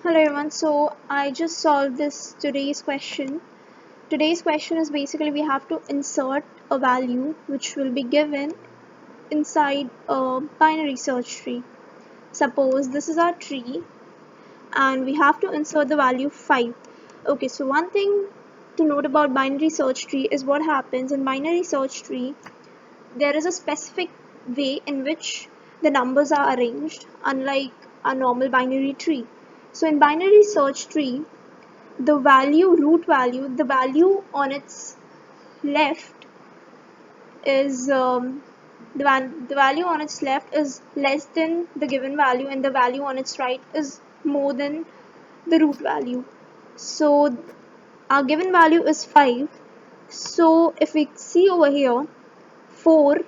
Hello everyone, so I just solved this today's question. Today's question is basically we have to insert a value which will be given inside a binary search tree. Suppose this is our tree and we have to insert the value 5. Okay, so one thing to note about binary search tree is what happens in binary search tree. There is a specific way in which the numbers are arranged, unlike a normal binary tree. So in binary search tree, the root value, the value on its left is the value on its left is less than the given value, and the value on its right is more than the root value. So our given value is 5. So if we see over here, 4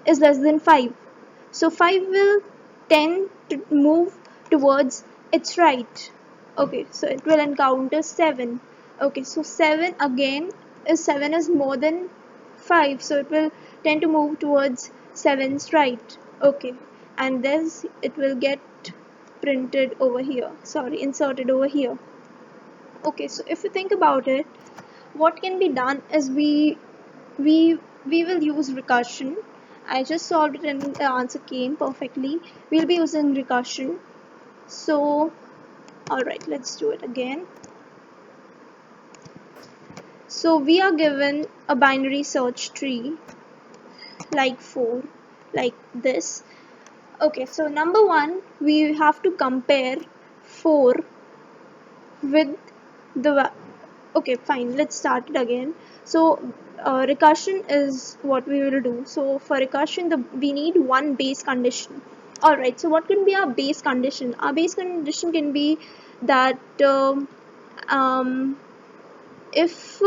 is less than 5. So 5 will tend to move towards its right. Okay, so it will encounter 7. Okay, so 7 is more than 5, so it will tend to move towards 7's right. Okay, and this it will get printed over here, sorry, inserted over here. Okay, so if you think about it, what can be done is we we will use recursion. I just solved it and the answer came perfectly. We'll be using recursion. So alright, let's do it again. So we are given a binary search tree like 4, like this. Okay, so number 1, we have to compare 4 with the okay, fine, let's start it again. So recursion is what we will do. So for recursion, we need one base condition. Alright, so what can be our base condition? Our base condition can be that um, if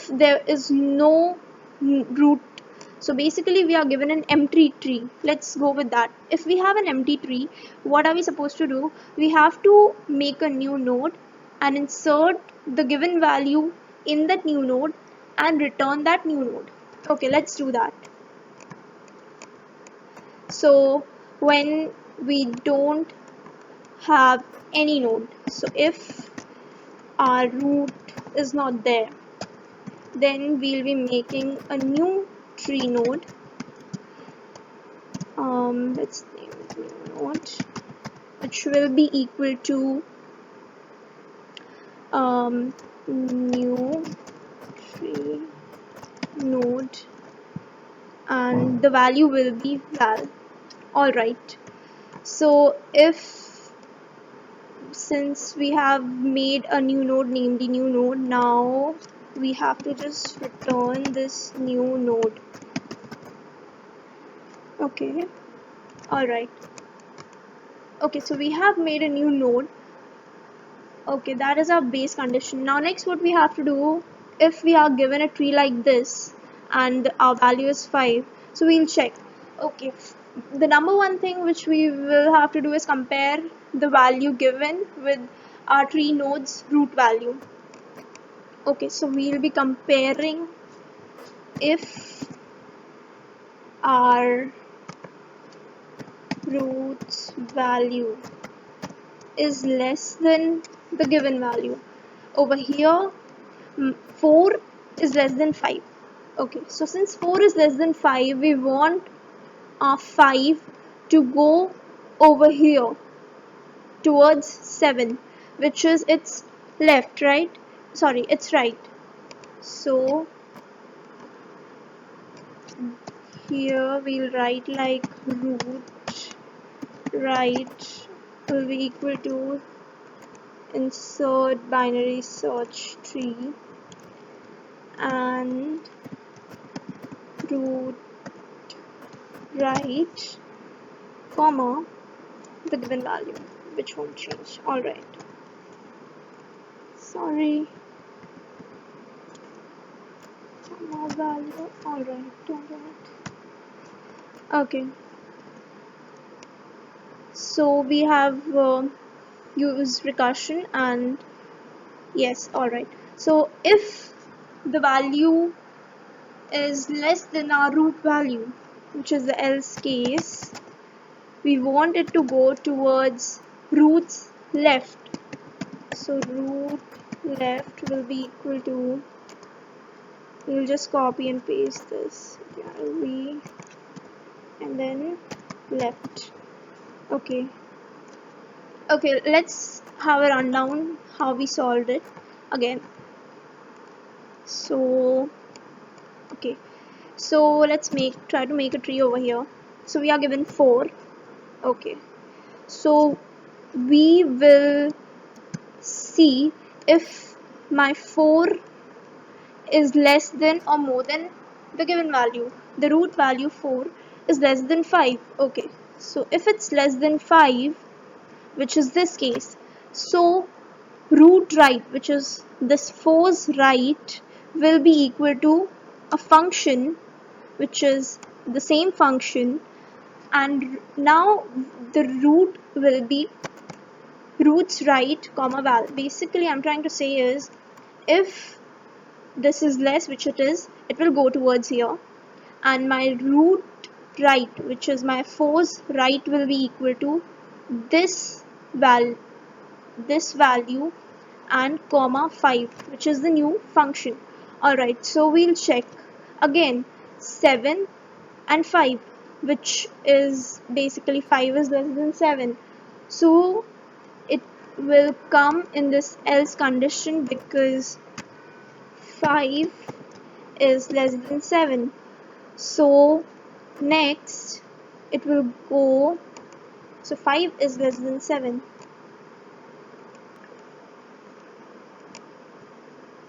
there is no root. So basically we are given an empty tree. Let's go with that. If we have an empty tree, what are we supposed to do? We have to make a new node and insert the given value in that new node and return that new node. Okay, let's do that. So when we don't have any node, so if our root is not there, then we'll be making a new tree node. Let's name it new node, which will be equal to new tree node, and the value will be val. Alright, so since we have made a new node, named the new node, now we have to just return this new node. Okay, alright. Okay, so we have made a new node. Okay, that is our base condition. Now next what we have to do, if we are given a tree like this and our value is 5, so we'll check. Okay, the number one thing which we will have to do is compare the value given with our tree node's root value. Okay, so we'll be comparing if our root's value is less than the given value. Over here 4 is less than 5. Okay, so since 4 is less than 5, we want our 5 to go over here towards 7, which is its left, right? Sorry, it's right. So here we'll write like root right will be equal to insert binary search tree and root right, comma, the given value, which won't change. Alright. Sorry. Comma value. Alright, don't do it. Okay. So we have used recursion and yes, alright. So if the value is less than our root value, which is the else case, we want it to go towards root's left. So root left will be equal to, we'll just copy and paste this, v and then left. Okay, let's have a rundown how we solved it again. So okay, so let's try to make a tree over here. So we are given 4. Okay, so we will see if my 4 is less than or more than the given value. The root value 4 is less than 5. Okay, so if it's less than 5, which is this case, so root right, which is this 4's right, will be equal to a function which is the same function, and now the root will be root's right comma val. Basically I'm trying to say is, if this is less, which it is, it will go towards here, and my root right, which is my 4's right, will be equal to this value and comma 5, which is the new function. Alright, so we'll check again 7 and 5, which is basically 5 is less than 7, so it will come in this else condition because 5 is less than 7. So next it will go, so 5 is less than 7,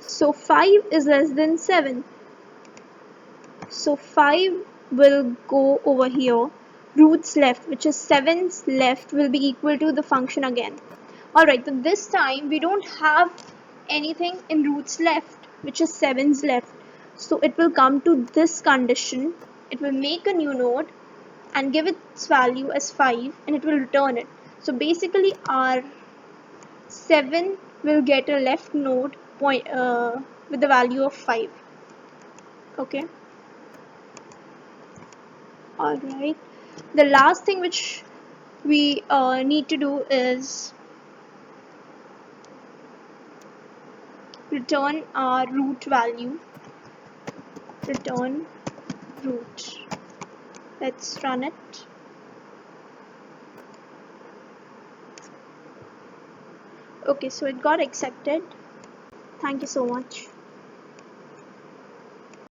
so 5 is less than 7, so 5 will go over here, roots left, which is 7's left, will be equal to the function again. Alright, so this time we don't have anything in roots left, which is 7's left, so it will come to this condition, it will make a new node and give its value as 5, and it will return it. So basically our 7 will get a left node with the value of 5. Okay, alright, the last thing which we need to do is return our root value. Return root. Let's run it. Okay, so it got accepted. Thank you so much.